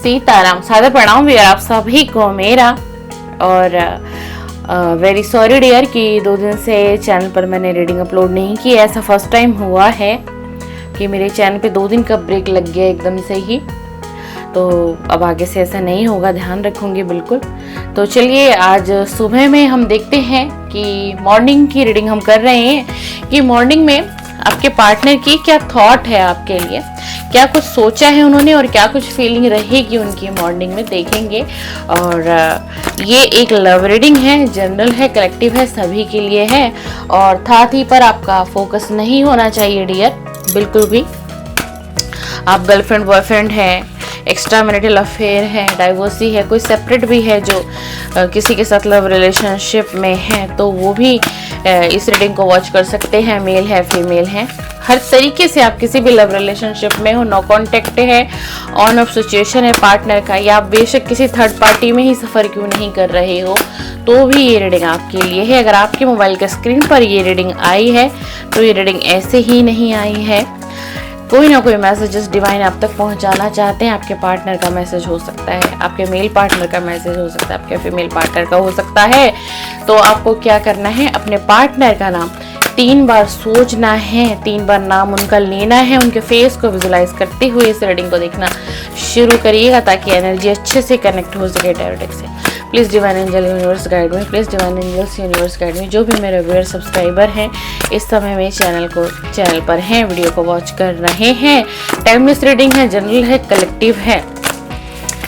सीताराम। सादर प्रणाम वीर आप सभी को मेरा। और वेरी सॉरी डियर कि 2 दिन से चैनल पर मैंने रीडिंग अपलोड नहीं की। ऐसा फर्स्ट टाइम हुआ है कि मेरे चैनल पे 2 दिन का ब्रेक लग गया एकदम से ही। तो अब आगे से ऐसा नहीं होगा, ध्यान रखूंगी बिल्कुल। तो चलिए आज सुबह में हम देखते हैं कि मॉर्निंग की रीडिंग हम कर रहे हैं कि मॉर्निंग में आपके पार्टनर की क्या थॉट है आपके लिए, क्या कुछ सोचा है उन्होंने और क्या कुछ फीलिंग रहेगी उनकी मॉर्निंग में, देखेंगे। और ये एक लव रीडिंग है, जनरल है, कलेक्टिव है, सभी के लिए है। और साथ ही पर आपका फोकस नहीं होना चाहिए डियर, बिल्कुल भी। आप गर्लफ्रेंड बॉयफ्रेंड है, एक्स्ट्रा मैरिटल अफेयर है, डाइवोर्सी है, कोई सेपरेट भी है जो किसी के साथ लव रिलेशनशिप में है, तो वो भी इस रीडिंग को वॉच कर सकते हैं। मेल है, फीमेल है, हर तरीके से आप किसी भी लव रिलेशनशिप में हो, नो कॉन्टेक्ट है, ऑन ऑफ सिचुएशन है पार्टनर का, या आप बेशक किसी थर्ड पार्टी में ही सफ़र क्यों नहीं कर रहे हो, तो भी ये रीडिंग आपके लिए है। अगर आपके मोबाइल के स्क्रीन पर ये रीडिंग आई है तो ये रीडिंग ऐसे ही नहीं आई है। कोई ना कोई मैसेजेस डिवाइन आप तक पहुंचाना चाहते हैं। आपके पार्टनर का मैसेज हो सकता है, आपके मेल पार्टनर का मैसेज हो सकता है, आपके फीमेल पार्टनर का हो सकता है। तो आपको क्या करना है, अपने पार्टनर का नाम 3 बार सोचना है, 3 बार नाम उनका लेना है, उनके फेस को विजुलाइज करते हुए इस रीडिंग को देखना शुरू करिएगा ताकि एनर्जी अच्छे से कनेक्ट हो सके डायरेक्ट से। Please divine angel universe guide में, please divine angels universe guide में। जो भी मेरे व्यूअर सब्सक्राइबर हैं इस समय में चैनल पर हैं, वीडियो को वॉच कर रहे हैं, टाइमलेस रीडिंग है, जनरल है, कलेक्टिव है,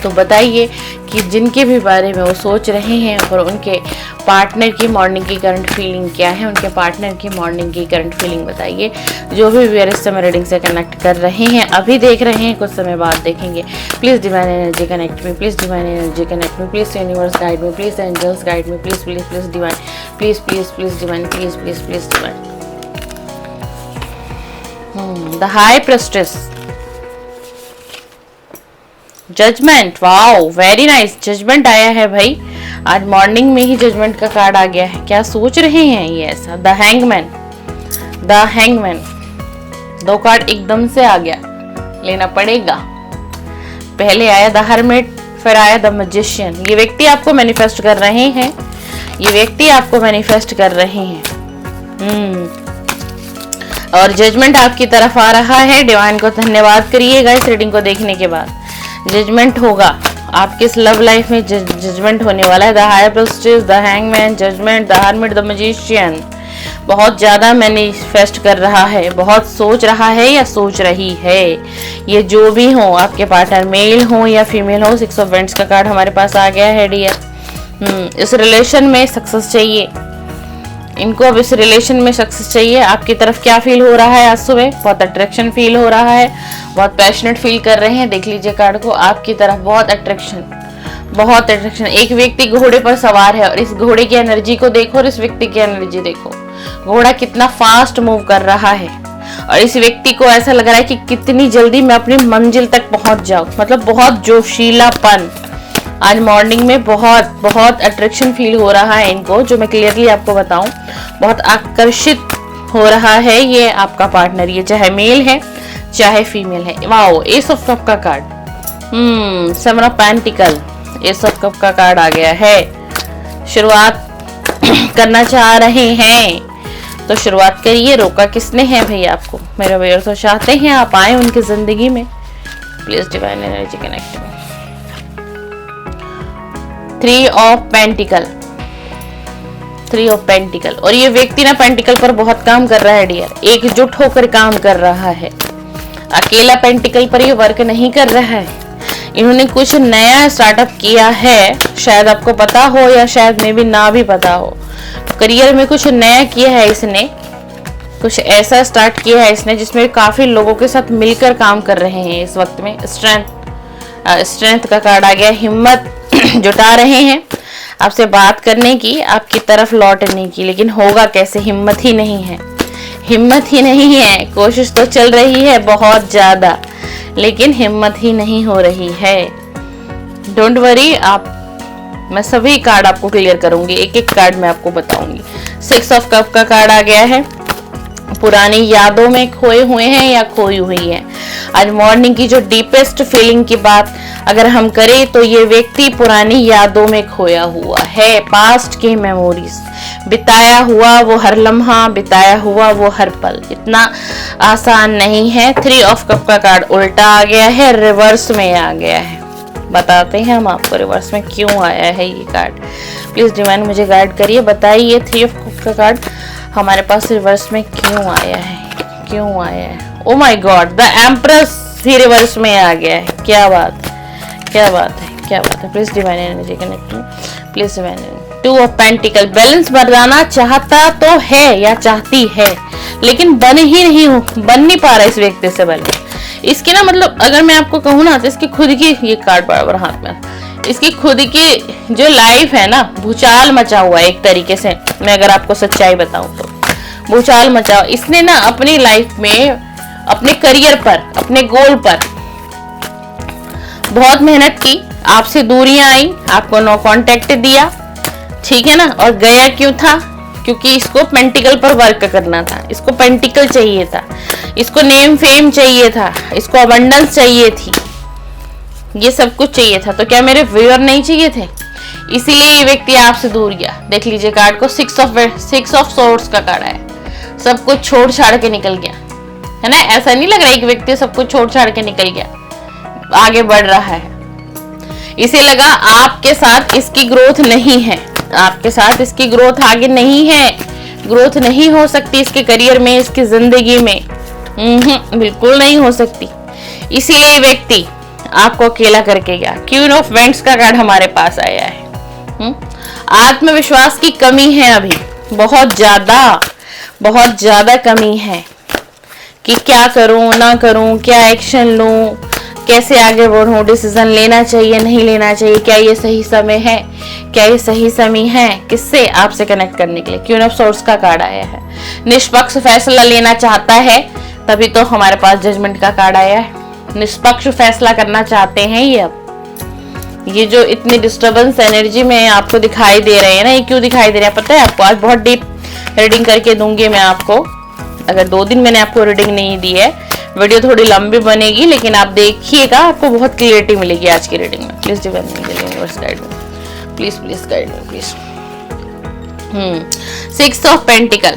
तो बताइए कि जिनके भी बारे में वो सोच रहे हैं और उनके पार्टनर की मॉर्निंग की करंट फीलिंग क्या है, उनके पार्टनर की मॉर्निंग की करंट फीलिंग बताइए। जो भी व्यूअर इस समय रीडिंग से कनेक्ट कर रहे हैं, अभी देख रहे हैं, कुछ समय बाद देखेंगे, please divine energy connect me, please divine energy connect me, please universe guide में, प्लीज़ एंजल्स गाइड में, please please please divine, please please please divine, please please please divine. The high priestess, judgment, wow very nice, judgment आया है भाई। आज morning में ही judgement का card आ गया है। क्या सोच रहे हैं ये ऐसा? The hangman, the hangman, 2 card एकदम से आ गया, लेना पड़ेगा। पहले आया द हर्मिट, फिर आया द मैजिशियन। ये व्यक्ति आपको मैनिफेस्ट कर रहे हैं, ये व्यक्ति आपको मैनिफेस्ट कर रहे हैं। और जजमेंट आपकी तरफ आ रहा है। डिवाइन को धन्यवाद करिएगा इस रीडिंग को देखने के बाद। जजमेंट होगा आपके इस लव लाइफ में, जजमेंट होने वाला है। The high priestess, the hangman, judgment, the hermit, the magician बहुत ज़्यादा मैनिफेस्ट कर रहा है, बहुत सोच रहा है या सोच रही है। ये जो भी हो, आपके पार्टनर मेल हो या फीमेल हो, 6 ऑफ वेंट्स का कार्ड हमारे पास आ गया है डियर। इस रिलेशन में सक्सेस चाहिए इनको, अब इस रिलेशन में सक्सेस चाहिए। आपकी तरफ क्या फील हो रहा है आज सुबह? बहुत अट्रैक्शन फील हो रहा है, बहुत पैशनेट फील कर रहे हैं। देख लीजिए कार्ड को, आपकी तरफ बहुत अट्रैक्शन, बहुत अट्रैक्शन। एक व्यक्ति घोड़े पर सवार है और इस घोड़े की एनर्जी को देखो और इस व्यक्ति की एनर्जी देखो। घोड़ा कितना फास्ट मूव कर रहा है और इस व्यक्ति को ऐसा लग रहा है कि कितनी जल्दी मैं अपनी मंजिल तक पहुंच जाऊं, मतलब बहुत जोशीलापन। आज मॉर्निंग में बहुत बहुत अट्रैक्शन फील हो रहा है इनको, जो मैं क्लियरली आपको बताऊं, बहुत आकर्षित हो रहा है ये आपका पार्टनर, ये चाहे मेल है चाहे फीमेल है। वाओ, एस ऑफ कप का card, 7 of pentacle, S of cup का कार्ड आ गया है। शुरुआत करना चाह रहे हैं तो शुरुआत करिए, रोका किसने है भैया आपको? मेरे व्यूअर तो चाहते हैं आप आए उनकी जिंदगी में। प्लीज डिवाइन एनर्जी कनेक्ट में। 3 ऑफ पेंटिकल, 3 ऑफ पेंटिकल। और ये व्यक्ति ना पेंटिकल पर बहुत काम कर रहा है डियर, एकजुट होकर काम कर रहा है, अकेला पेंटिकल पर ये वर्क नहीं कर रहा है। इन्होंने कुछ नया स्टार्टअप किया है, शायद आपको पता हो या शायद में भी ना भी पता हो। करियर में कुछ नया किया है इसने, कुछ ऐसा स्टार्ट किया है इसने जिसमें काफी लोगों के साथ मिलकर काम कर रहे हैं इस वक्त में। स्ट्रेंथ का कार्ड आ गया, हिम्मत जुटा रहे हैं आपसे बात करने की, आपकी तरफ लौटने की, लेकिन होगा कैसे? हिम्मत ही नहीं है, हिम्मत ही नहीं है। कोशिश तो चल रही है बहुत ज्यादा, लेकिन हिम्मत ही नहीं हो रही है। डोंट वरी, मैं सभी कार्ड आपको क्लियर करूंगी, एक एक कार्ड मैं आपको बताऊंगी। 6 ऑफ कप का कार्ड आ गया है, पुरानी यादों में खोए हुए हैं या खोई हुई है। आज मॉर्निंग की जो डीपेस्ट फीलिंग की बात अगर हम करें तो ये व्यक्ति पुरानी यादों में खोया हुआ है। पास्ट की मेमोरीज, बिताया हुआ वो हर लम्हा, बिताया हुआ वो हर पल इतना आसान नहीं है। 3 ऑफ कप का कार्ड उल्टा आ गया है, रिवर्स में आ गया है। बताते हैं हम आपको रिवर्स में क्यों आया है ये कार्ड। प्लीज डिवाइन मुझे गाइड करिए, बताइए 3 ऑफ कप का कार्ड हमारे पास रिवर्स में क्यों आया है, क्यों आया है। Oh my God, the empress भी रिवर्स में आ गया है। क्या बात, क्या बात है, क्या बात है। Please divine energy connect, please divine energy. 2 of pentacles, balance बनाना चाहता तो है या चाहती है लेकिन बन नहीं पा रहा इस व्यक्ति से बैलेंस। इसकी ना मतलब अगर मैं आपको कहूँ ना तो इसकी खुद की, ये कार्ड बराबर हाथ में, इसकी खुद की जो लाइफ है ना भूचाल मचा हुआ है एक तरीके से। मैं अगर आपको सच्चाई बताऊं तो भूचाल मचा, इसने ना अपनी लाइफ में अपने करियर पर, अपने गोल पर बहुत मेहनत की। आपसे दूरियां आई, आपको नो कांटेक्ट दिया, ठीक है ना। और गया क्यों था? क्योंकि इसको पेंटिकल पर वर्क करना था, इसको पेंटिकल चाहिए था, इसको नेम फेम चाहिए था, इसको अबंडेंस चाहिए थी, ये सब कुछ चाहिए था। तो क्या मेरे व्यूअर नहीं चाहिए थे? इसीलिए ये व्यक्ति आपसे दूर गया। देख लीजिए कार्ड को, 6 ऑफ सोर्ड्स का कार्ड है। सब कुछ छोड़ छाड़ के निकल गया है ना। ऐसा नहीं लग रहा एक व्यक्ति सब कुछ छोड़ छाड़ के निकल गया, आगे बढ़ रहा है। इसे लगा आपके साथ इसकी ग्रोथ नहीं है, आपके साथ इसकी ग्रोथ आगे नहीं है, ग्रोथ नहीं हो सकती इसके करियर में, इसकी जिंदगी में बिल्कुल नहीं हो सकती। इसीलिए व्यक्ति आपको अकेला करके गया। क्वीन ऑफ वेंट्स का कार्ड हमारे पास आया है। आत्मविश्वास की कमी है अभी, बहुत ज्यादा कमी है कि क्या करूं ना करूं, क्या एक्शन लूं, कैसे आगे बढ़ूं, डिसीजन लेना चाहिए नहीं लेना चाहिए, क्या ये सही समय है, क्या ये सही समय है किससे आपसे कनेक्ट करने के लिए। क्वीन ऑफ सोर्ड्स का कार्ड आया है। निष्पक्ष फैसला लेना चाहता है, तभी तो हमारे पास जजमेंट का कार्ड आया है। निष्पक्ष फैसला करना चाहते हैं ये। अब ये जो इतनी डिस्टर्बेंस एनर्जी में आपको दिखाई दे रहे हैं ना, ये क्यों दिखाई दे रहे हैं पता है आपको? आज बहुत डीप रीडिंग करके दूंगी मैं आपको। अगर 2 दिन मैंने आपको रीडिंग नहीं दी है, वीडियो थोड़ी लंबी बनेगी, लेकिन आप देखिएगा, आपको बहुत क्लियरिटी मिलेगी आज की रीडिंग में। Please divine universe guide me, please please guide me please. 6 of pentacle,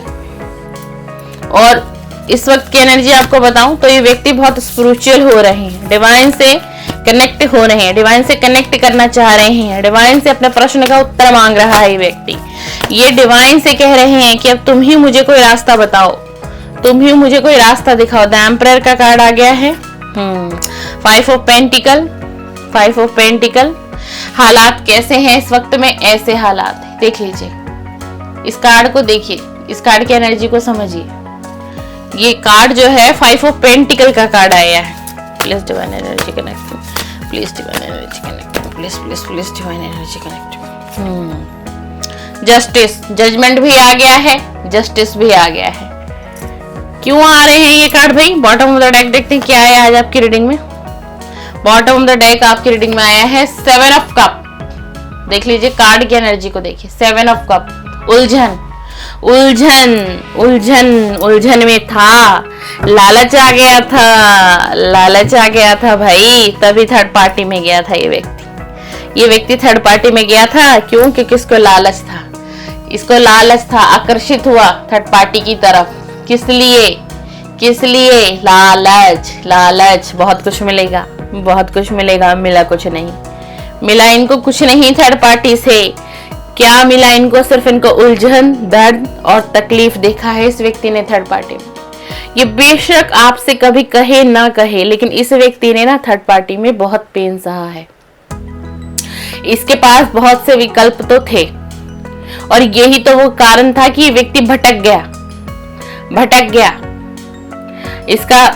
और इस वक्त की एनर्जी आपको बताऊं तो ये व्यक्ति बहुत स्पिरिचुअल हो रहे हैं, डिवाइन से कनेक्ट हो रहे हैं, डिवाइन से कनेक्ट करना चाह रहे हैं, डिवाइन से अपने प्रश्न का उत्तर मांग रहा है ये व्यक्ति। ये डिवाइन से कह रहे हैं कि अब तुम ही मुझे कोई रास्ता बताओ, तुम ही मुझे कोई रास्ता दिखाओ। द एम्परर का कार्ड आ गया है। 5 ऑफ पेंटिकल, 5 ऑफ पेंटिकल। हालात कैसे हैं इस वक्त में? ऐसे हालात है, देख लीजिए इस कार्ड को, देखिए इस कार्ड की एनर्जी को समझिए। ये कार्ड जो है 5 ऑफ पेंटिकल का कार्ड आया है। Please divine energy connect, please divine energy connect, please please please divine energy connect. Justice, judgment भी आ गया है, जस्टिस भी आ गया है। क्यों आ रहे हैं ये कार्ड भाई? बॉटम ऑफ द डेक देखते हैं क्या है आज आपकी रीडिंग में। बॉटम ऑफ द डेक आपकी रीडिंग में आया है 7 ऑफ कप। देख लीजिए कार्ड की एनर्जी को देखिए, 7 ऑफ कप। उलझन, उलझन, उलझन, उलझन में था, लालच आ गया था, लालच आ गया था भाई, तभी थर्ड पार्टी में गया था ये व्यक्ति। ये व्यक्ति थर्ड पार्टी में गया था क्यों? क्योंकि इसको लालच था, इसको लालच था, आकर्षित हुआ थर्ड पार्टी की तरफ। किस लिए? किस लिए? लालच, लालच। बहुत कुछ मिलेगा, बहुत कुछ मिलेगा, मिला कुछ नहीं, मिला इनको कुछ नहीं थर्ड पार्टी से। क्या मिला इनको? सिर्फ इनको उलझन, दर्द और तकलीफ देखा है इस व्यक्ति ने थर्ड पार्टी में। ये बेशक आपसे कभी कहे ना कहे, लेकिन इस व्यक्ति ने ना थर्ड पार्टी में बहुत पेन सहा है। इसके पास बहुत से विकल्प तो थे और यही तो वो कारण था कि ये व्यक्ति भटक गया, भटक गया, इसका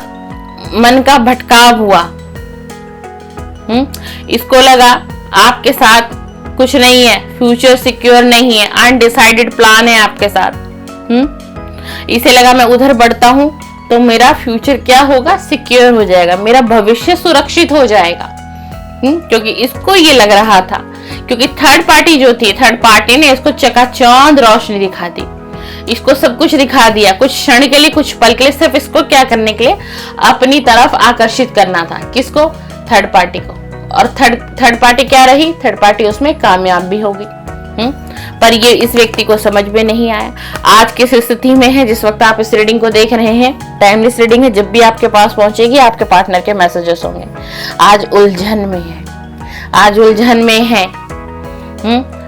मन का भटकाव हुआ। इसको लगा आपके साथ कुछ नहीं है, फ्यूचर सिक्योर नहीं है, अनडिसाइडेड प्लान है आपके साथ। इसे लगा मैं उधर बढ़ता हूं तो मेरा फ्यूचर क्या होगा? सिक्योर हो जाएगा, मेरा भविष्य सुरक्षित हो जाएगा। क्योंकि इसको ये लग रहा था, क्योंकि थर्ड पार्टी जो थी, थर्ड पार्टी ने इसको चकाचौंध रोशनी दिखा दी। इसको सब कुछ दिखा दिया, कुछ क्षण के लिए, कुछ पल के लिए, सिर्फ इसको क्या करने के लिए, अपनी तरफ आकर्षित करना था। किसको? थर्ड पार्टी को। और थर्ड पार्टी क्या रही? थर्ड पार्टी उसमें कामयाब भी होगी। पर ये इस व्यक्ति को समझ में नहीं आया। आज किस स्थिति में है जिस वक्त आप इस रीडिंग को देख रहे हैं, टाइमलेस रीडिंग है, जब भी आपके पास पहुंचेगी आपके पार्टनर के मैसेजेस होंगे। आज उलझन में है, आज उलझन में है।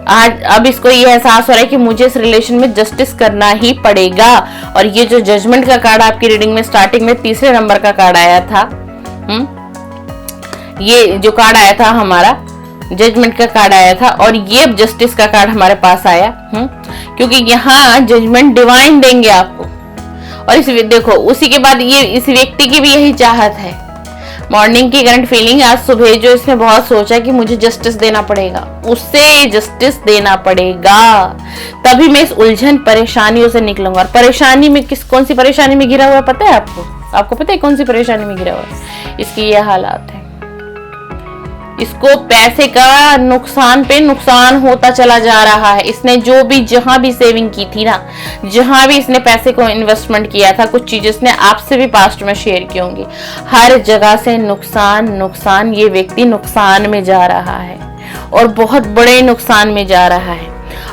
आज अब इसको ये एहसास हो रहा है कि मुझे इस रिलेशन में जस्टिस करना ही पड़ेगा। और ये जो जजमेंट का कार्ड आपकी रीडिंग में स्टार्टिंग में तीसरे नंबर का कार्ड आया था, ये जो कार्ड आया था हमारा जजमेंट का कार्ड आया था, और ये जस्टिस का कार्ड हमारे पास आया। क्योंकि यहाँ जजमेंट डिवाइन देंगे आपको। और इस देखो, उसी के बाद ये इस व्यक्ति की भी यही चाहत है। मॉर्निंग की करंट फीलिंग, आज सुबह जो इसने बहुत सोचा कि मुझे जस्टिस देना पड़ेगा, उससे जस्टिस देना पड़ेगा, तभी मैं इस उलझन परेशानियों से निकलूंगा। और परेशानी में कौन सी परेशानी में घिरा हुआ है पता है आपको? आपको पता है कौन सी परेशानी में घिरा हुआ है? इसकी ये हालात है, इसको पैसे का नुकसान पे नुकसान होता चला जा रहा है। इसने जो भी जहां भी सेविंग की थी ना, जहां भी इसने पैसे को इन्वेस्टमेंट किया था, कुछ चीजें इसने आपसे भी पास्ट में शेयर की होंगी, हर जगह से नुकसान नुकसान। ये व्यक्ति नुकसान में जा रहा है और बहुत बड़े नुकसान में जा रहा है।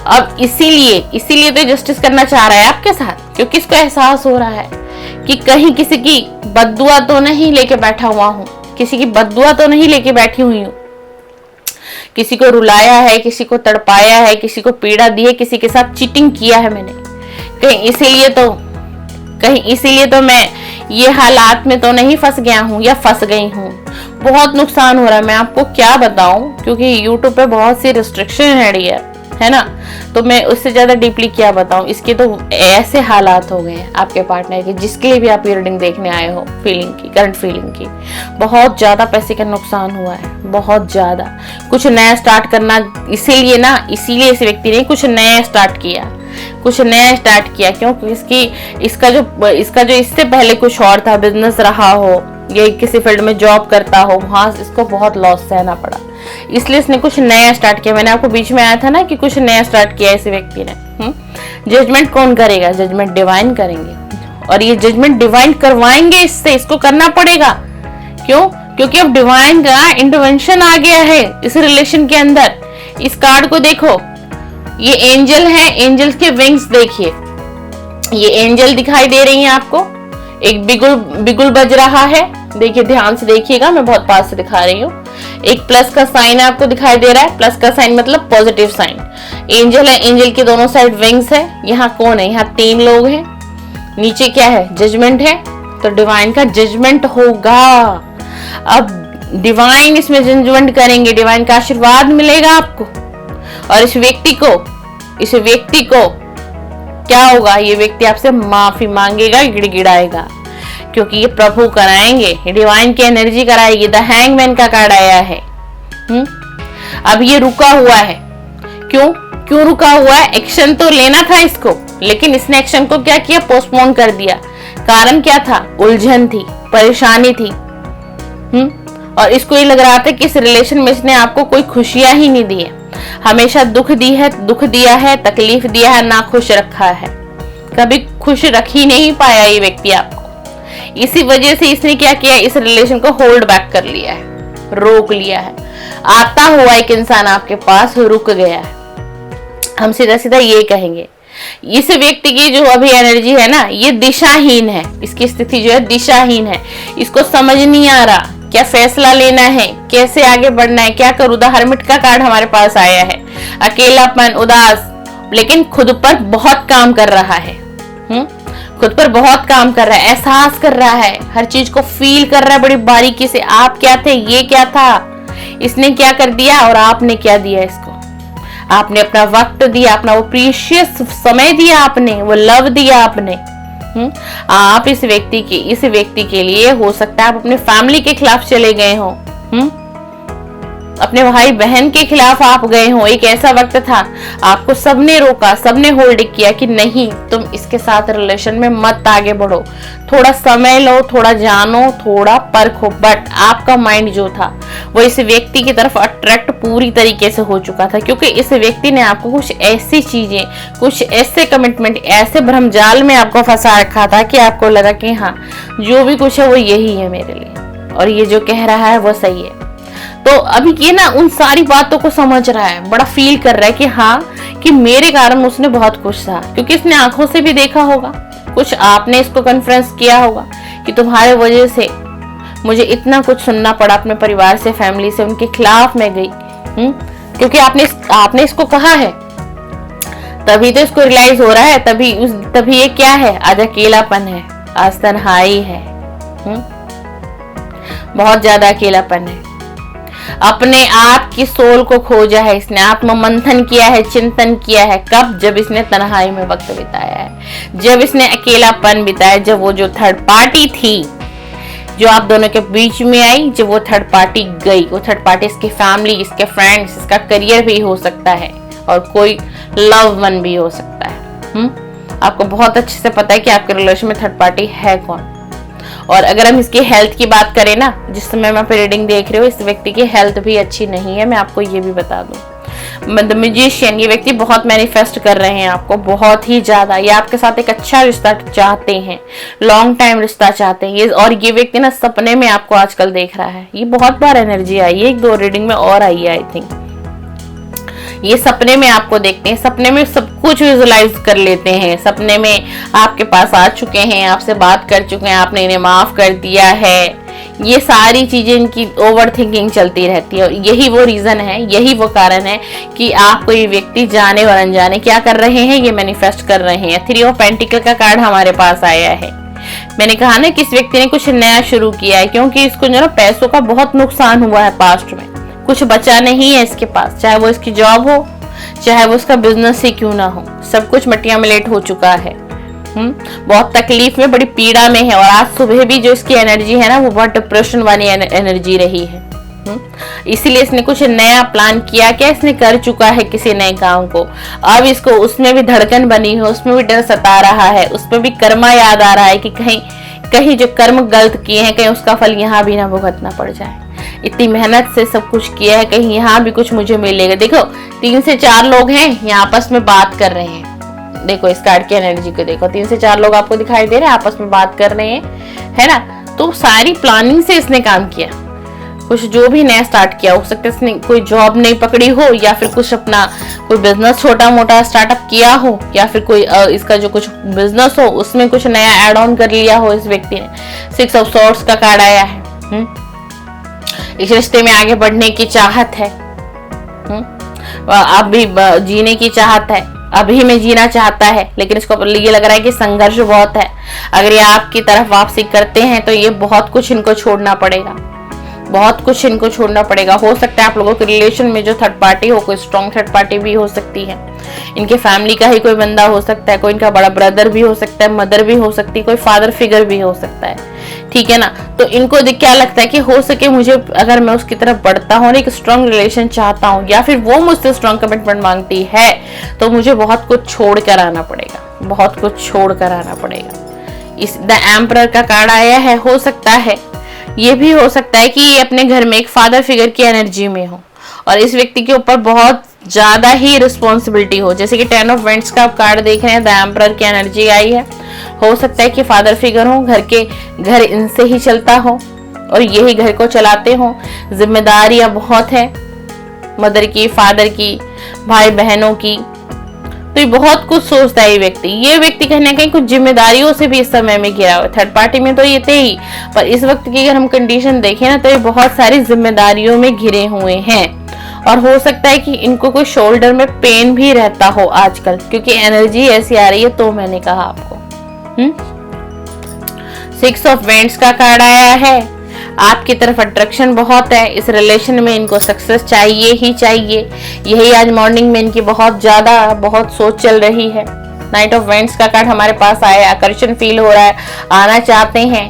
अब इसीलिए तो जस्टिस करना चाह रहा है आपके साथ, क्योंकि इसको एहसास हो रहा है कि कहीं किसी की बद्दुआ तो नहीं लेके बैठा हुआ हूं, किसी की बद्दुआ तो नहीं लेके बैठी हुई हूँ, किसी को रुलाया है, किसी को तड़पाया है, किसी को पीड़ा दी है, किसी के साथ चीटिंग किया है मैंने, कहीं इसीलिए तो मैं ये हालात में तो नहीं फंस गया हूँ या फंस गई हूँ। बहुत नुकसान हो रहा है, मैं आपको क्या बताऊं, क्योंकि यूट्यूब पे बहुत सी रिस्ट्रिक्शन है ना, तो मैं उससे ज्यादा डीपली क्या बताऊं। इसके तो ऐसे हालात हो गए हैं आपके पार्टनर के, जिसके लिए भी आप ये रीडिंग देखने आए हो, फीलिंग की, करंट फीलिंग की, बहुत ज्यादा पैसे का नुकसान हुआ है, बहुत ज्यादा। कुछ नया स्टार्ट करना, इसीलिए इस व्यक्ति ने कुछ नया स्टार्ट किया, क्यों? क्योंकि इसका जो इससे पहले कुछ और था, बिजनेस रहा हो या किसी फील्ड में जॉब करता हो, वहां इसको बहुत लॉस सहना पड़ा, इसलिए इसने कुछ नया स्टार्ट किया। मैंने आपको बीच में आया था ना कि कुछ नया स्टार्ट किया इस व्यक्ति ने। जजमेंट कौन करेगा? जजमेंट डिवाइन करेंगे, और ये जजमेंट डिवाइन करवाएंगे इससे, इसको करना पड़ेगा। क्यों? क्योंकि अब डिवाइन का इंटरवेंशन आ गया है इस रिलेशन के अंदर। इस कार्ड को देखो, ये एंजल है, एंजल्स के विंग्स देखिए, ये एंजल दिखाई दे रही है आपको, एक बिगुल बज रहा है, देखिए ध्यान से देखिएगा, मैं बहुत पास से दिखा रही हूँ। एक प्लस का साइन आपको दिखाई दे रहा है, प्लस का साइन मतलब पॉजिटिव साइन। एंजल है, एंजल के दोनों साइड विंग्स है। यहाँ कौन है? यहाँ 3 लोग हैं। नीचे क्या है? जजमेंट है, तो डिवाइन का जजमेंट होगा। अब डिवाइन इसमें जजमेंट करेंगे, डिवाइन का आशीर्वाद मिलेगा आपको। और इस व्यक्ति को क्या होगा? ये व्यक्ति आपसे माफी मांगेगा, गिड़गिड़ाएगा, क्योंकि ये प्रभु कराएंगे, डिवाइन की एनर्जी कराएगी। द हैंगमैन का कार्ड आया है। अब ये रुका हुआ है, क्यों रुका हुआ है? एक्शन तो लेना था इसको, लेकिन इसने एक्शन को क्या किया? पोस्टपोन कर दिया। कारण क्या था? उलझन थी, परेशानी थी। और इसको ये लग रहा था कि इस रिलेशन में इसने आपको कोई खुशियां ही नहीं दी है, हमेशा दुख दिया है, तकलीफ दिया है, ना खुश रखा है, कभी खुश रख ही नहीं पाया ये व्यक्ति आपको। इसी वजह से इसने क्या किया? इस रिलेशन को होल्ड बैक कर लिया है, रोक लिया है। आता हुआ एक इंसान आपके पास रुक गया है। हम सीधा ये कहेंगे, इस व्यक्ति की जो अभी एनर्जी है ना, ये दिशाहीन है, इसकी स्थिति जो है दिशाहीन है। इसको समझ नहीं आ रहा क्या फैसला लेना है, कैसे आगे बढ़ना है, क्या करूं। द हर्मिट का कार्ड हमारे पास आया है, अकेलापन, उदास, लेकिन खुद पर बहुत काम कर रहा है। खुद पर बहुत काम कर रहा है, एहसास कर रहा है, हर चीज को फील कर रहा है बड़ी बारीकी से। आप क्या थे, ये क्या था, इसने क्या कर दिया और आपने क्या दिया इसको। आपने अपना वक्त दिया, अपना वो प्रीशियस समय दिया आपने, वो लव दिया आपने। आप इस व्यक्ति के लिए हो सकता है आप अपने फैमिली के खिलाफ चले गए हो। अपने भाई बहन के खिलाफ आप गए हो। एक ऐसा वक्त था आपको सबने रोका, सबने होल्ड किया कि नहीं, तुम इसके साथ रिलेशन में मत आगे बढ़ो, थोड़ा समय लो, थोड़ा जानो, थोड़ा परखो। बट आपका माइंड जो था वो इस व्यक्ति की तरफ अट्रैक्ट पूरी तरीके से हो चुका था, क्योंकि इस व्यक्ति ने आपको कुछ ऐसी चीजें, कुछ ऐसे कमिटमेंट, ऐसे भ्रमजाल में आपको फंसा रखा था कि आपको लगा कि हाँ, जो भी कुछ है वो यही है मेरे लिए, और ये जो कह रहा है वो सही है। तो अभी ये ना उन सारी बातों को समझ रहा है, बड़ा फील कर रहा है कि हाँ, कि मेरे कारण उसने बहुत खुश था, क्योंकि इसने आंखों से भी देखा होगा, कुछ आपने इसको कन्फ्रेंस किया होगा कि तुम्हारे वजह से मुझे इतना कुछ सुनना पड़ा, अपने परिवार से, फैमिली से, उनके खिलाफ मैं गई, क्योंकि आपने इसको कहा है, तभी तो इसको रियलाइज हो रहा है। तभी ये क्या है, आज अकेलापन है, आज तन्हाई है, बहुत ज्यादा अकेलापन है। अपने आप की सोल को खोजा है इसने, आत्म मंथन किया है, चिंतन किया है। कब? जब इसने तन्हाई में वक्त बिताया है, जब इसने अकेलापन बिताया, जब वो जो थर्ड पार्टी थी जो आप दोनों के बीच में आई, जब वो थर्ड पार्टी गई, वो थर्ड पार्टी इसकी फैमिली, इसके फ्रेंड्स, इसका करियर भी हो सकता है, और कोई लव वन भी हो सकता है। आपको बहुत अच्छे से पता है कि आपके रिलेशन में थर्ड पार्टी है कौन। और अगर हम इसकी हेल्थ की बात करें ना, जिस समय मैं रीडिंग देख रही हूँ, इस व्यक्ति की हेल्थ भी अच्छी नहीं है, मैं आपको ये भी बता दूं। द मैजिशियन, ये व्यक्ति बहुत मैनिफेस्ट कर रहे हैं आपको, बहुत ही ज्यादा। ये आपके साथ एक अच्छा रिश्ता चाहते हैं, लॉन्ग टाइम रिश्ता चाहते हैं ये। और ये व्यक्ति ना सपने में आपको आजकल देख रहा है। ये बहुत बार एनर्जी आई है, एक दो रीडिंग में और आई है आई थिंक। ये सपने में आपको देखते हैं, सपने में सब कुछ विजुलाइज कर लेते हैं, सपने में आपके पास आ चुके हैं, आपसे बात कर चुके हैं, आपने इन्हें माफ कर दिया है। ये सारी चीजें इनकी ओवर थिंकिंग चलती रहती है, और यही वो रीजन है, यही वो कारण है कि आपको ये व्यक्ति जाने और अनजाने क्या कर रहे हैं, ये मैनिफेस्ट कर रहे हैं। 3 ऑफ पेंटिकल का कार्ड हमारे पास आया है। मैंने कहा ना कि इस व्यक्ति ने कुछ नया शुरू किया है, क्योंकि इसको जो ना पैसों का बहुत नुकसान हुआ है पास्ट में, कुछ बचा नहीं है इसके पास, चाहे वो इसकी जॉब हो, चाहे वो उसका बिजनेस ही क्यों ना हो, सब कुछ मटिया में लेट हो चुका है। बहुत तकलीफ में, बड़ी पीड़ा में है। और आज सुबह भी जो इसकी एनर्जी है ना, वो बहुत डिप्रेशन वाली एनर्जी रही है। इसीलिए इसने कुछ नया प्लान किया, क्या इसने कर चुका है किसी नए काम को, अब इसको उसमें भी धड़कन बनी है, उसमें भी डर सता रहा है, उसमें भी कर्मा याद आ रहा है कि कहीं जो कर्म गलत किए हैं, कहीं उसका फल यहाँ भी ना भुगतना पड़ जाए। इतनी मेहनत से सब कुछ किया है, कहीं यहाँ भी कुछ मुझे मिलेगा। देखो 3 से 4 लोग हैं, यहाँ आपस में बात कर रहे हैं। देखो इस कार्ड की एनर्जी को देखो, 3 से 4 लोग आपको दिखाई दे रहे हैं, आपस में बात कर रहे हैं, है ना। तो सारी प्लानिंग से इसने काम किया, कुछ जो भी नया स्टार्ट किया। हो सकता है इसने कोई जॉब नहीं पकड़ी हो, या फिर कुछ अपना कोई बिजनेस छोटा मोटा स्टार्टअप किया हो, या फिर कोई इसका जो कुछ बिजनेस हो उसमें कुछ नया ऐड ऑन कर लिया हो इस व्यक्ति ने। 6 ऑफ सॉर्ड्स का कार्ड आया है। इस रिश्ते में आगे बढ़ने की चाहत है, अब भी जीने की चाहत है, अभी में जीना चाहता है, लेकिन इसको ये लग रहा है कि संघर्ष बहुत है। अगर ये आपकी तरफ वापसी करते हैं तो ये बहुत कुछ इनको छोड़ना पड़ेगा, बहुत कुछ इनको छोड़ना पड़ेगा। हो सकता है आप लोगों के रिलेशन में जो थर्ड पार्टी हो, कोई स्ट्रॉन्ग थर्ड पार्टी भी हो सकती है, इनके फैमिली का ही कोई बंदा हो सकता है, कोई इनका बड़ा ब्रदर भी हो सकता है, मदर भी हो सकती है, कोई फादर फिगर भी हो सकता है, ठीक है ना। तो इनको क्या लगता है कि हो सके मुझे, अगर मैं उसकी तरफ बढ़ता हूँ, एक स्ट्रॉन्ग रिलेशन चाहता हूँ, या फिर वो मुझसे स्ट्रॉन्ग कमिटमेंट मांगती है, तो मुझे बहुत कुछ छोड़ कर आना पड़ेगा, बहुत कुछ छोड़ कर आना पड़ेगा। इस द एम्परर का कार्ड आया है। हो सकता है, ये भी हो सकता है कि ये अपने घर में एक फादर फिगर की एनर्जी में हो, और इस व्यक्ति के ऊपर बहुत ज्यादा ही रिस्पॉन्सिबिलिटी हो। जैसे कि 10 ऑफ वेंट्स का आप कार्ड देख रहे हैं, द एम्परर की एनर्जी आई है। हो सकता है कि फादर फिगर हो, घर इनसे ही चलता हो, और यही घर को चलाते हो। जिम्मेदारियां बहुत है, मदर की, फादर की, भाई बहनों की। तो ये बहुत कुछ सोचता है ये व्यक्ति कहीं ना कहीं कुछ जिम्मेदारियों से भी इस समय में घिरा हुआ है। थर्ड पार्टी में तो ये थे ही, पर इस वक्त की अगर हम कंडीशन देखें ना, तो ये बहुत सारी जिम्मेदारियों में घिरे हुए हैं। और हो सकता है कि इनको कोई शोल्डर में पेन भी रहता हो आजकल, क्योंकि एनर्जी ऐसी आ रही है। तो मैंने कहा आपको 6 ऑफ वेंट्स का कार्ड आया है। आपकी तरफ अट्रैक्शन बहुत है, इस रिलेशन में इनको सक्सेस चाहिए ही चाहिए। यही आज मॉर्निंग में इनकी बहुत सोच चल रही है। नाइट ऑफ वेंट्स का कार्ड हमारे पास आया, आकर्षण फील हो रहा है, आना चाहते हैं,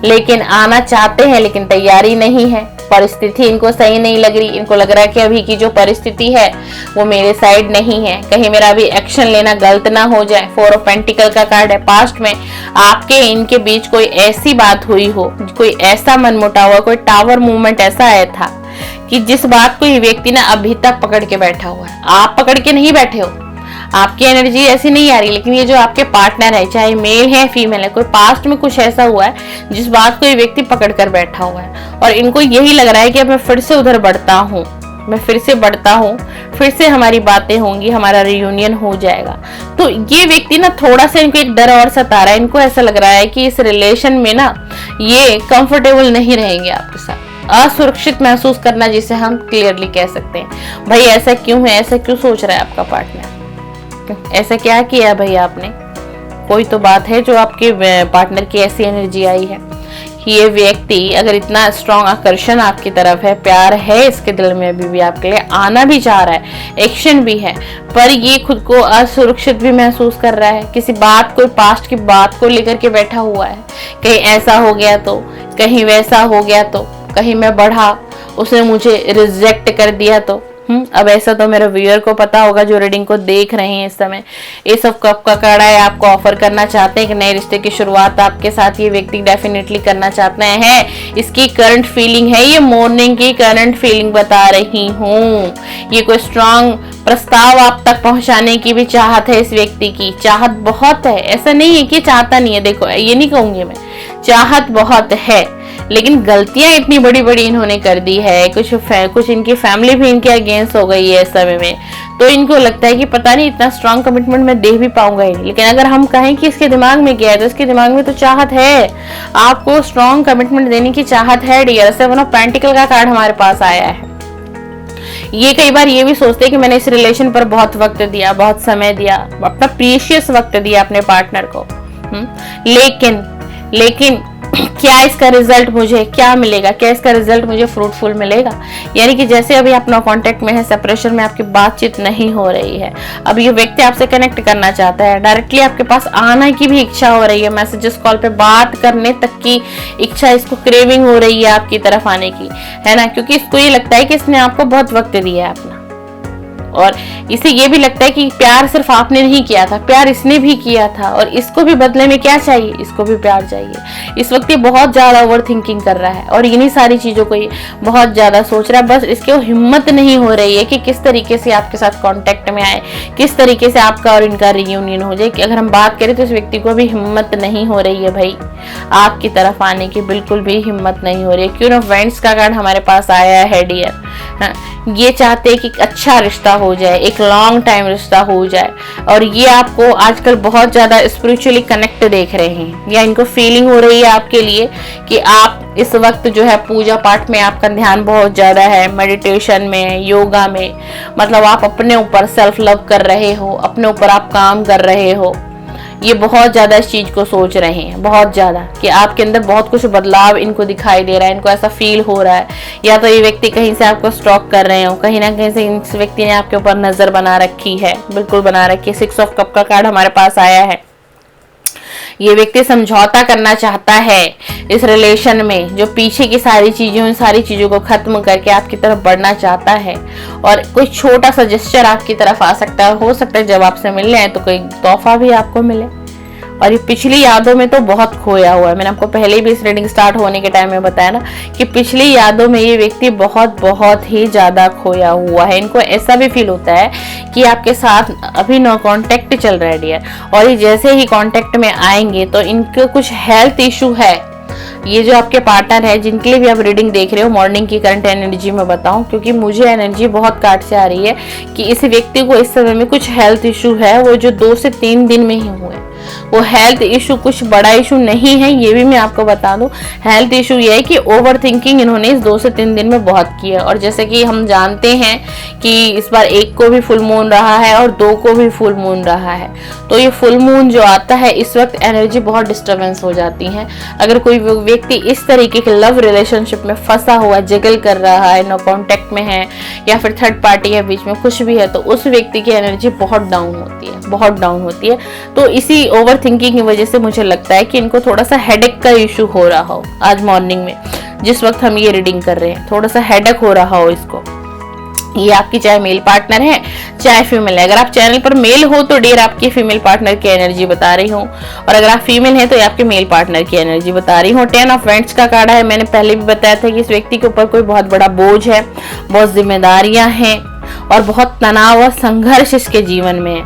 लेकिन आना चाहते हैं लेकिन तैयारी नहीं है, परिस्थिति इनको सही नहीं लग रही। इनको लग रहा है कि अभी की जो परिस्थिति है वो मेरे साइड नहीं है, कहीं मेरा अभी एक्शन लेना गलत ना हो जाए। 4 ऑफ पेंटिकल का कार्ड है। पास्ट में आपके इनके बीच कोई ऐसी बात हुई हो, कोई ऐसा मनमुटाव हुआ, कोई टावर मूवमेंट ऐसा आया था कि जिस बात को ये व्यक्ति ना अभी तक पकड़ के बैठा हुआ है। आप पकड़ के नहीं बैठे हो, आपकी एनर्जी ऐसी नहीं आ रही, लेकिन ये जो आपके पार्टनर है, चाहे मेल है फीमेल है, कोई पास्ट में कुछ ऐसा हुआ है जिस बात को ये व्यक्ति पकड़ कर बैठा हुआ है और इनको यही लग रहा है कि अब मैं फिर से उधर बढ़ता हूँ, मैं फिर से बढ़ता हूँ, फिर से हमारी बातें होंगी, हमारा रियूनियन हो जाएगा। तो ये व्यक्ति ना थोड़ा सा इनको एक डर और सता रहा है। इनको ऐसा लग रहा है कि इस रिलेशन में ना ये कंफर्टेबल नहीं रहेंगे आपके साथ, असुरक्षित महसूस करना जिसे हम क्लियरली कह सकते हैं। भाई ऐसा क्यों है, ऐसा क्यों सोच रहा है आपका पार्टनर, ऐसा क्या किया भाई आपने? कोई तो बात है जो आपके पार्टनर की ऐसी एनर्जी आई है कि ये व्यक्ति अगर इतना स्ट्रॉन्ग आकर्षण आपकी तरफ है, प्यार है इसके दिल में अभी भी आपके लिए, आना भी चाह रहा है, एक्शन भी है, पर ये खुद को असुरक्षित भी महसूस कर रहा है। किसी बात को, पास्ट की बात को लेकर के बैठा हुआ है, कहीं ऐसा हो गया तो, कहीं वैसा हो गया तो, कहीं मैं बढ़ा उसने मुझे रिजेक्ट कर दिया तो। अब ऐसा तो मेरे व्यूअर को पता होगा जो रीडिंग को देख रहे हैं इस समय। एस ऑफ कप का कार्ड है, आपको ऑफर करना चाहते हैं कि नए रिश्ते की शुरुआत आपके साथ ये व्यक्ति डेफिनेटली करना चाहते हैं। इसकी करंट फीलिंग है, ये मॉर्निंग की करंट फीलिंग बता रही हूँ। ये कोई स्ट्रॉन्ग प्रस्ताव आप तक पहुंचाने की भी चाहत है, इस व्यक्ति की चाहत बहुत है। ऐसा नहीं है कि चाहता नहीं है, देखो ये नहीं कहूंगी मैं, चाहत बहुत है, लेकिन गलतियां इतनी बड़ी बड़ी इन्होंने कर दी है। कुछ इनकी फैमिली भी इनके अगेंस्ट हो गई है इस समय में, तो इनको लगता है कि पता नहीं इतना स्ट्रांग कमिटमेंट मैं दे भी पाऊंगा ही। लेकिन अगर हम कहें कि इसके दिमाग में क्या है, तो इसके दिमाग में तो चाहत है, आपको स्ट्रांग कमिटमेंट देने की चाहत है डियर। 7 ऑफ पेंटिकल का कार्ड हमारे पास आया है। ये कई बार ये भी सोचते हैं कि मैंने इस रिलेशन पर बहुत वक्त दिया, बहुत समय दिया, अपना प्रीशियस वक्त दिया अपने पार्टनर को, लेकिन क्या इसका रिजल्ट मुझे क्या मिलेगा, क्या इसका रिजल्ट मुझे फ्रूटफुल मिलेगा? यानी कि जैसे अभी आप नो कांटेक्ट में है, सेपरेशन में आपकी बातचीत नहीं हो रही है, अब ये व्यक्ति आपसे कनेक्ट करना चाहता है, डायरेक्टली आपके पास आने की भी इच्छा हो रही है, मैसेजेस कॉल पे बात करने तक की इच्छा, इसको क्रेविंग हो रही है आपकी तरफ आने की, है ना, क्योंकि इसको ये लगता है कि इसने आपको बहुत वक्त दिया है अपना, और इसे ये भी लगता है कि प्यार सिर्फ आपने नहीं किया था, प्यार इसने भी किया था, और इसको भी बदले में क्या चाहिए, इसको भी प्यार चाहिए। इस वक्त ये बहुत ज्यादा ओवर थिंकिंग कर रहा है और इन्हीं सारी चीजों को ये बहुत ज्यादा सोच रहा है। बस इसकी हिम्मत नहीं हो रही है कि किस तरीके से आपके साथ कांटेक्ट में आए, किस तरीके से आपका और इनका रियूनियन हो जाए। कि अगर हम बात करें तो इस व्यक्ति को भी हिम्मत नहीं हो रही है भाई, आपकी तरफ आने की बिल्कुल भी हिम्मत नहीं हो रही है। क्वीन ऑफ वेंट्स का कार्ड हमारे पास आया है डियर। ये चाहते हैं कि अच्छा रिश्ता हो जाए, एक लॉन्ग टाइम रिश्ता हो जाए, और ये आपको आजकल बहुत ज्यादा स्पिरिचुअली कनेक्ट देख रहे हैं, या इनको फीलिंग हो रही है आपके लिए कि आप इस वक्त जो है पूजा पाठ में आपका ध्यान बहुत ज्यादा है, मेडिटेशन में, योगा में, मतलब आप अपने ऊपर सेल्फ लव कर रहे हो, अपने ऊपर आप काम कर रहे हो। ये बहुत ज्यादा इस चीज को सोच रहे हैं, बहुत ज्यादा, कि आपके अंदर बहुत कुछ बदलाव इनको दिखाई दे रहा है, इनको ऐसा फील हो रहा है। या तो ये व्यक्ति कहीं से आपको स्टॉक कर रहे हो, कहीं ना कहीं से इस व्यक्ति ने आपके ऊपर नजर बना रखी है, बिल्कुल बना रखी है। 6 ऑफ कप का कार्ड हमारे पास आया है। ये व्यक्ति समझौता करना चाहता है इस रिलेशन में, जो पीछे की सारी चीजें, उन सारी चीजों को खत्म करके आपकी तरफ बढ़ना चाहता है, और कोई छोटा सा जेस्चर आपकी तरफ आ सकता है। हो सकता है जब आपसे मिलने आए तो कोई तोहफा भी आपको मिले। और ये पिछली यादों में तो बहुत खोया हुआ है। मैंने आपको पहले भी इस रीडिंग स्टार्ट होने के टाइम में बताया ना कि पिछली यादों में ये व्यक्ति बहुत बहुत ही ज्यादा खोया हुआ है। इनको ऐसा भी फील होता है कि आपके साथ अभी नो कांटेक्ट चल रहा है डियर, और ये जैसे ही कांटेक्ट में आएंगे तो इनको कुछ हेल्थ इशू है। ये जो आपके पार्टनर है, जिनके लिए भी आप रीडिंग देख रहे हो, मॉर्निंग की करंट एनर्जी में बताऊं, क्योंकि मुझे एनर्जी बहुत काट से आ रही है कि इस व्यक्ति को इस समय में कुछ हेल्थ इशू है, वो जो 2 से 3 दिन में ही हुए। वो हेल्थ इशू कुछ बड़ा इशू नहीं है, ये भी मैं आपको बता दूं। हेल्थ इशू ये है कि ओवर थिंकिंग इन्होंने इस 2 से 3 दिन में बहुत की है, और जैसे कि हम जानते हैं कि इस बार 1 को भी फुल मून रहा है और 2 को भी फुल मून रहा है, तो ये फुल मून जो आता है इस वक्त एनर्जी बहुत डिस्टर्बेंस हो जाती है। अगर कोई व्यक्ति इस तरीके के लव रिलेशनशिप में फंसा हुआ, जगल कर रहा है, नो कांटेक्ट में है, या फिर थर्ड पार्टी है बीच में, कुछ भी है, तो उस व्यक्ति की एनर्जी बहुत डाउन होती है, बहुत डाउन होती है। तो इसी ओवर थिंकिंग की वजह से मुझे लगता है कि इनको थोड़ा सा हेडेक का इशू हो रहा हो। आज मॉर्निंग में जिस वक्त हम ये रीडिंग कर रहे हैं थोड़ा सा हेडेक हो रहा हो इसको। ये आपकी चाहे मेल पार्टनर है चाहे फीमेल है। अगर आप चैनल पर मेल हो तो डियर आपकी फीमेल पार्टनर की एनर्जी बता रही हूँ, और अगर आप फीमेल है तो ये आपके मेल पार्टनर की एनर्जी बता रही हूँ। 10 ऑफ वेंट्स का कार्ड है। मैंने पहले भी बताया था कि इस व्यक्ति के ऊपर कोई बहुत बड़ा बोझ है, बहुत जिम्मेदारियां हैं और बहुत तनाव और संघर्ष इसके जीवन में है।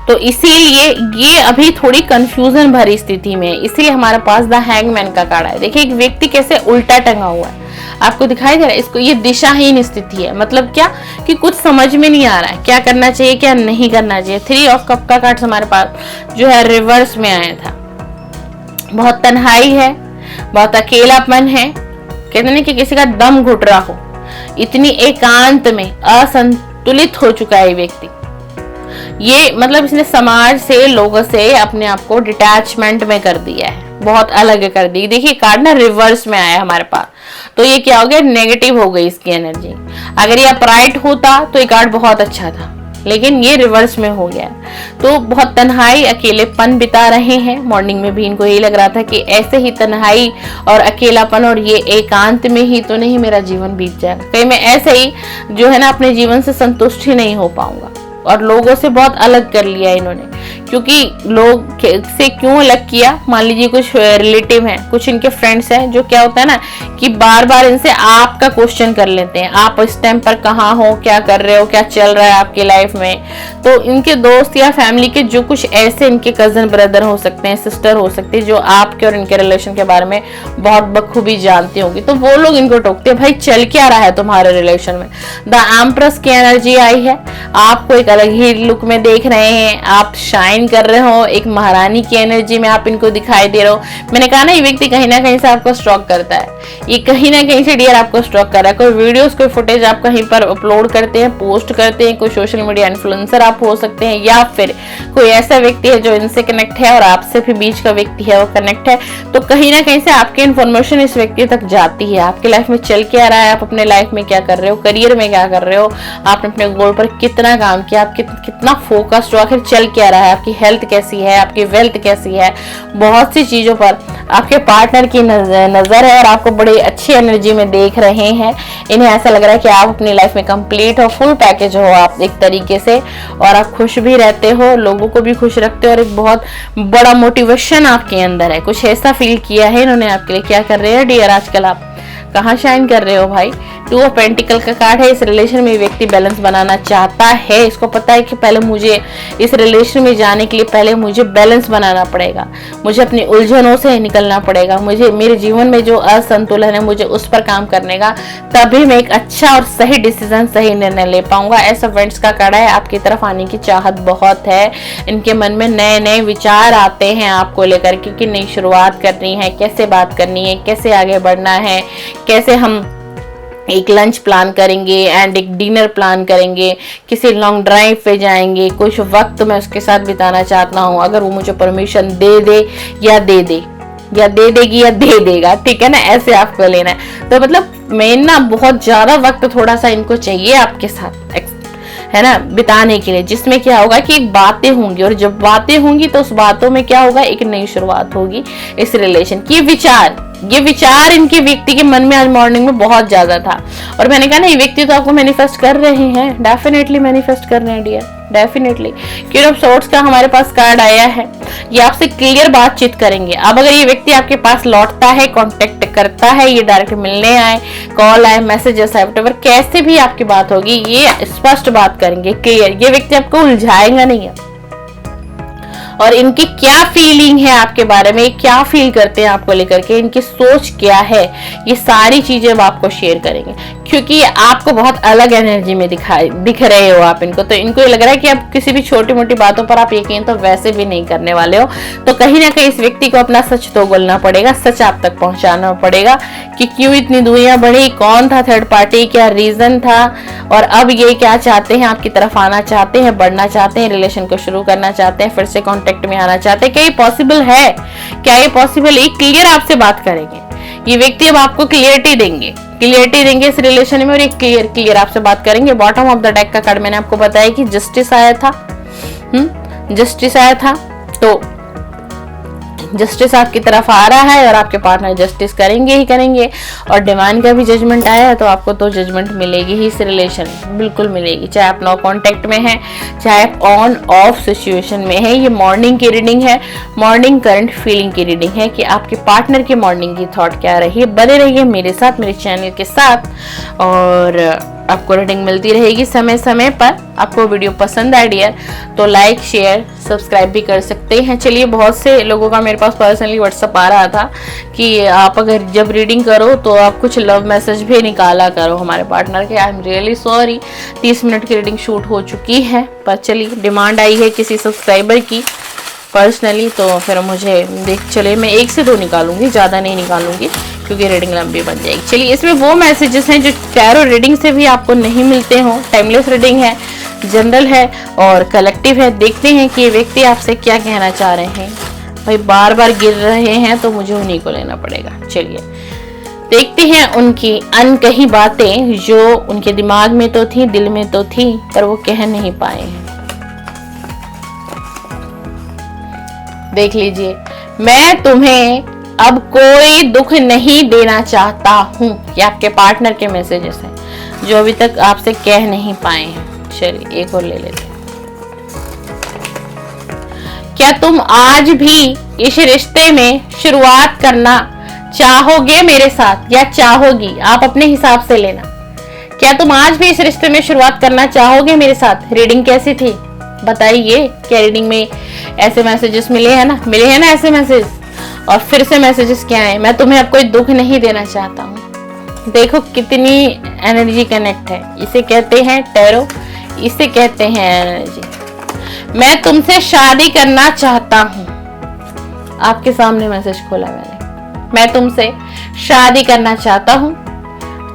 तो इसीलिए ये अभी थोड़ी कंफ्यूजन भरी स्थिति में है, इसलिए हमारे पास द हैंगमैन का कार्ड है। देखिए एक व्यक्ति कैसे उल्टा टंगा हुआ है, आपको दिखाई दे रहा है। इसको ये दिशाहीन स्थिति है, मतलब क्या कि कुछ समझ में नहीं आ रहा है क्या करना चाहिए क्या नहीं करना चाहिए। 3 ऑफ कप का कार्ड हमारे पास जो है रिवर्स में आया था। बहुत तन्हाई है, बहुत अकेलापन है, कहते नहीं कि किसी का दम घुट रहा हो, इतनी एकांत में असंतुलित हो चुका है व्यक्ति। ये मतलब इसने समाज से, लोगों से अपने आप को डिटैचमेंट में कर दिया है, बहुत अलग कर दी। देखिए कार्ड ना रिवर्स में आया हमारे पास, तो ये क्या हो गया, नेगेटिव हो गई इसकी एनर्जी। अगर ये अपराइट होता तो ये कार्ड बहुत अच्छा था, लेकिन ये रिवर्स में हो गया। तो बहुत तन्हाई अकेलेपन बिता रहे हैं। मॉर्निंग में भी इनको यही लग रहा था कि ऐसे ही तन्हाई और अकेलापन और ये एकांत में ही तो नहीं मेरा जीवन बीत जाएगा, कहीं मैं ऐसे ही जो है ना अपने जीवन से संतुष्ट ही नहीं हो पाऊंगा। और लोगों से बहुत अलग कर लिया इन्होंने, क्योंकि लोग से क्यों अलग किया, मान लीजिए कुछ रिलेटिव हैं, कुछ इनके फ्रेंड्स हैं, जो क्या होता है ना कि बार बार इनसे आपका क्वेश्चन कर लेते हैं, आप इस टाइम पर कहाँ हो, क्या कर रहे हो, क्या चल रहा है आपकी लाइफ में। तो इनके दोस्त या फैमिली के जो कुछ ऐसे इनके कजन ब्रदर हो सकते हैं, सिस्टर हो सकती है, जो आपके और इनके रिलेशन के बारे में बहुत बखूबी जानती होंगी, तो वो लोग इनको टोकते हैं, भाई चल क्या रहा है तुम्हारे रिलेशन में। द एम्प्रेस की एनर्जी आई है, आपको एक अलग ही लुक में देख रहे हैं, आप शाइन कर रहे हो, एक महारानी की एनर्जी में आप इनको दिखाई दे रहे हो। मैंने कहा ना ये व्यक्ति कहीं ना कहीं से आपको स्टॉक करता है, ये कहीं ना कहीं से डियर आपको स्टॉक कर रहा है। कोई वीडियोस कोई फुटेज आप कहीं पर अपलोड करते हैं, पोस्ट करते हैं, कोई सोशल मीडिया इन्फ्लुएंसर आप हो सकते हैं, या फिर कोई ऐसा व्यक्ति है जो इनसे कनेक्ट है और आपसे भी बीच का व्यक्ति है वो कनेक्ट है, तो कहीं ना कहीं से आपकी इन्फॉर्मेशन इस व्यक्ति तक जाती है। आपकी लाइफ में चल के आ रहा है, आप अपने लाइफ में क्या कर रहे हो, करियर में क्या कर रहे हो, आपने अपने गोल पर कितना काम किया, आप कितना फोकस्ड हो, आखिर चल क्या रहा है, आपकी हेल्थ कैसी है, आपकी वेल्थ कैसी है, बहुत सी चीजों पर आपके पार्टनर की नजर है और आपको बड़ी अच्छी एनर्जी में देख रहे हैं। इन्हें ऐसा लग रहा है कि आप अपनी लाइफ में कंप्लीट हो, फुल पैकेज हो आप एक तरीके से, और आप खुश भी रहते हो, लोगों को भी खुश रखते हो, और एक बहुत बड़ा मोटिवेशन आपके अंदर है। कुछ ऐसा फील किया है इन्होंने आपके लिए। क्या कर रहे हैं डियर आजकल आप, कहाँ शाइन कर रहे हो भाई। 2 ऑफ पेंटिकल का कार्ड है। इस रिलेशन में व्यक्ति बैलेंस बनाना चाहता है, इसको पता है कि पहले मुझे इस रिलेशन में जाने के लिए पहले मुझे बैलेंस बनाना पड़ेगा, मुझे अपनी उलझनों से निकलना पड़ेगा, मुझे मेरे जीवन में जो असंतुलन है मुझे उस पर काम करने का, तभी मैं एक अच्छा और सही डिसीजन, सही निर्णय ले पाऊंगा। ऐसा फ्रेंड्स का कार्ड है। आपकी तरफ आने की चाहत बहुत है, इनके मन में नए नए विचार आते हैं आपको लेकर के कि नई शुरुआत करनी है, कैसे बात करनी है, कैसे आगे बढ़ना है, कैसे हम एक लंच प्लान करेंगे एंड एक डिनर प्लान करेंगे, किसी लॉन्ग ड्राइव पे जाएंगे, कुछ वक्त मैं उसके साथ बिताना चाहता हूँ, अगर वो मुझे परमिशन दे दे या दे दे या दे देगी या दे देगा, ठीक है ना, ऐसे आपको लेना है। तो मतलब मैं ना बहुत ज्यादा वक्त थोड़ा सा इनको चाहिए आपके साथ, है ना, बिताने के लिए, जिसमें क्या होगा कि एक बातें होंगी, और जब बातें होंगी तो उस बातों में क्या होगा, एक नई शुरुआत होगी इस रिलेशन की। ये विचार इनके व्यक्ति के मन में आज मॉर्निंग में बहुत ज्यादा था, और मैंने कहा ना ये व्यक्ति तो आपको मैनिफेस्ट कर रहे हैं, डेफिनेटली मैनिफेस्ट कर रहे हैं dear, definitely. Queen of swords का हमारे पास कार्ड आया है। ये आपसे क्लियर बातचीत करेंगे। अब अगर ये व्यक्ति आपके पास लौटता है, कांटेक्ट करता है, ये डायरेक्ट मिलने आए, कॉल आए, मैसेजेस आए, व्हाटएवर, कैसे भी आपकी बात होगी, ये स्पष्ट बात करेंगे, क्लियर। ये व्यक्ति आपको उलझाएगा नहीं है, और इनकी क्या फीलिंग है आपके बारे में, क्या फील करते हैं आपको लेकर के, इनकी सोच क्या है, ये सारी चीजें अब आपको शेयर करेंगे, क्योंकि आपको बहुत अलग एनर्जी में दिख रहे हो आप इनको। तो इनको ये लग रहा है कि अब किसी भी छोटी मोटी बातों पर आप यकीन तो वैसे भी नहीं करने वाले हो। तो कहीं ना कहीं इस व्यक्ति को अपना सच तो बोलना पड़ेगा, सच आप तक पहुंचाना पड़ेगा कि क्यों इतनी दूरियां बढ़ी, कौन था थर्ड पार्टी, क्या रीजन था, और अब ये क्या चाहते हैं, आपकी तरफ आना चाहते हैं, बढ़ना चाहते हैं, रिलेशन को शुरू करना चाहते हैं, फिर से कांटेक्ट में आना चाहते हैं। क्या ये पॉसिबल है, क्या ये पॉसिबल है? क्लियर आपसे बात करेंगे ये व्यक्ति, अब आपको क्लियरिटी देंगे इस रिलेशन में, और एक क्लियर आपसे बात करेंगे। बॉटम ऑफ द डेक का कार्ड मैंने आपको बताया कि जस्टिस आया था, जस्टिस आया था। तो जस्टिस आपकी तरफ आ रहा है और आपके पार्टनर जस्टिस करेंगे ही करेंगे, और डिवाइन का भी जजमेंट आया है तो आपको तो जजमेंट मिलेगी ही इस रिलेशन में, बिल्कुल मिलेगी, चाहे आप नो कांटेक्ट में है, चाहे आप ऑन ऑफ सिचुएशन में है। ये मॉर्निंग की रीडिंग है, मॉर्निंग करंट फीलिंग की रीडिंग है कि आपके पार्टनर की मॉर्निंग की थॉट क्या रही है। बने रहिए मेरे साथ, मेरे चैनल के साथ, और आपको रीडिंग मिलती रहेगी समय समय पर। आपको वीडियो पसंद आई डियर तो लाइक शेयर सब्सक्राइब भी कर सकते हैं। चलिए, बहुत से लोगों का मेरे पास पर्सनली व्हाट्सअप आ रहा था कि आप अगर जब रीडिंग करो तो आप कुछ लव मैसेज भी निकाला करो हमारे पार्टनर के। I am really sorry, 30 minute की रीडिंग शूट हो चुकी है, पर चलिए डिमांड आई है किसी सब्सक्राइबर की पर्सनली, तो फिर मुझे चलिए मैं 1 से 2 निकालूंगी, ज़्यादा नहीं निकालूंगी क्योंकि रीडिंग लंबी बन जाएगी। चलिए, इसमें वो मैसेजेस हैं जो टैरो रीडिंग से भी आपको नहीं मिलते हो। टाइमलेस रीडिंग है, जनरल है और कलेक्टिव है। देखते हैं कि ये व्यक्ति आपसे क्या कहना चाह रहे हैं। भाई बार बार गिर रहे हैं तो मुझे उन्हीं को लेना पड़ेगा। चलिए देखते हैं उनकी अनकही बातें जो उनके दिमाग में तो थी, दिल में तो थी, पर वो कह नहीं पाए हैं। देख लीजिए, मैं तुम्हें अब कोई दुख नहीं देना चाहता हूँ। ये आपके पार्टनर के मैसेजेस हैं जो अभी तक आपसे कह नहीं पाए हैं। चलिए एक और ले लेते हैं। क्या तुम आज भी इस रिश्ते में शुरुआत करना चाहोगे मेरे साथ, या चाहोगी? आप अपने हिसाब से लेना। क्या तुम आज भी इस रिश्ते में शुरुआत करना चाहोगे मेरे साथ? रीडिंग कैसी थी बताइए। क्या रीडिंग में ऐसे मैसेजेस मिले हैं ना, मिले हैं ना ऐसे मैसेज? और फिर से मैसेजेस क्या है? मैं तुम्हें अब कोई दुख नहीं देना चाहता हूँ। देखो कितनी एनर्जी कनेक्ट है। इसे कहते हैं टैरो, इसे कहते हैं एनर्जी। मैं तुमसे शादी करना चाहता हूँ। आपके सामने मैसेज खोला मैंने, मैं तुमसे शादी करना चाहता हूँ।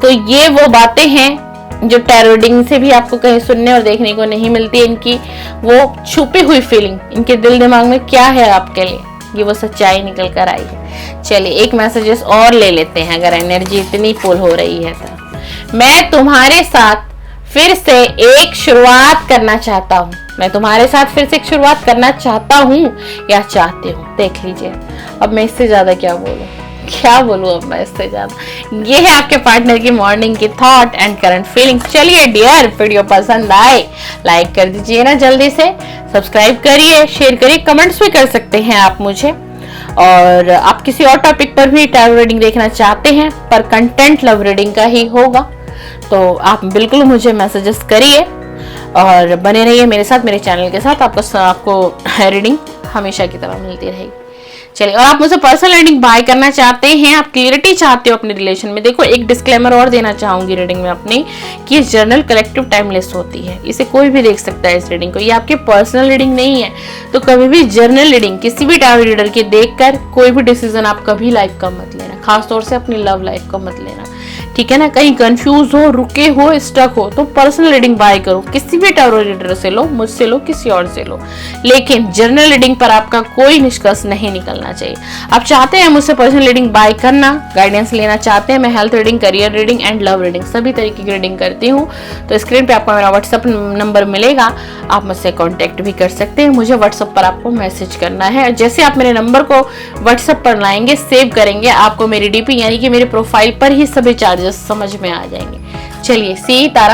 तो ये वो बातें हैं जो टैरो रीडिंग से भी आपको कहीं सुनने और देखने को नहीं मिलती। इनकी वो छुपी हुई फीलिंग, इनके दिल दिमाग में क्या है आपके लिए, ये वो सच्चाई निकल कर आई है। चलिए एक मैसेजेस और ले लेते हैं अगर एनर्जी इतनी पुल हो रही है तो। मैं तुम्हारे साथ फिर से एक शुरुआत करना चाहता हूँ। मैं तुम्हारे साथ फिर से एक शुरुआत करना चाहता हूँ या चाहती हूँ। देख लीजिए, अब मैं इससे ज्यादा क्या बोलूँ, क्या बोलूँ अब मैं इससे ज्यादा। ये है आपके पार्टनर की मॉर्निंग की थॉट एंड करंट फीलिंग। चलिए डियर, वीडियो पसंद आए लाइक कर दीजिए ना जल्दी से, सब्सक्राइब करिए, शेयर करिए, कमेंट्स भी कर सकते हैं आप मुझे। और आप किसी और टॉपिक पर भी टैरो रीडिंग देखना चाहते हैं पर कंटेंट लव रीडिंग का ही होगा तो आप बिल्कुल मुझे मैसेजेस करिए और बने रहिए मेरे साथ, मेरे चैनल के साथ। आपको रीडिंग हमेशा की तरह मिलती रहेगी। चलिए, और आप मुझे पर्सनल रीडिंग बाय करना चाहते हैं, आप क्लियरिटी चाहते हो अपने रिलेशन में। देखो एक डिस्क्लेमर और देना चाहूंगी रीडिंग में अपनी कि ये जर्नल कलेक्टिव टाइमलेस होती है, इसे कोई भी देख सकता है इस रीडिंग को। ये आपकी पर्सनल रीडिंग नहीं है, तो कभी भी जर्नल रीडिंग किसी भी टैरो रीडर की देखकर कोई भी डिसीजन आप कभी लाइफ का मत लेना, खासतौर से अपनी लव लाइफ का मत लेना, ठीक है ना। कहीं कंफ्यूज हो, रुके हो, स्टक हो तो पर्सनल रीडिंग बाय करो, किसी भी टैरो रीडर से लो, मुझसे लो, किसी और से लो, लेकिन जर्नल रीडिंग पर आपका कोई निष्कर्ष नहीं निकलना चाहिए। आप चाहते हैं मुझसे पर्सनल रीडिंग बाय करना, गाइडेंस लेना चाहते हैं, मैं health reading, career reading and love reading सभी तरीके की रीडिंग करती हूँ, तो स्क्रीन पे आपको मेरा व्हाट्सएप नंबर मिलेगा, आप मुझसे कांटेक्ट भी कर सकते हैं। मुझे व्हाट्सएप पर आपको मैसेज करना है। जैसे आप मेरे नंबर को व्हाट्सएप पर लाएंगे, सेव करेंगे, आपको मेरी डीपी यानी कि मेरे प्रोफाइल पर ही सभी चार्जेस समझ में आ जाएंगे। चलिए, सी तारा।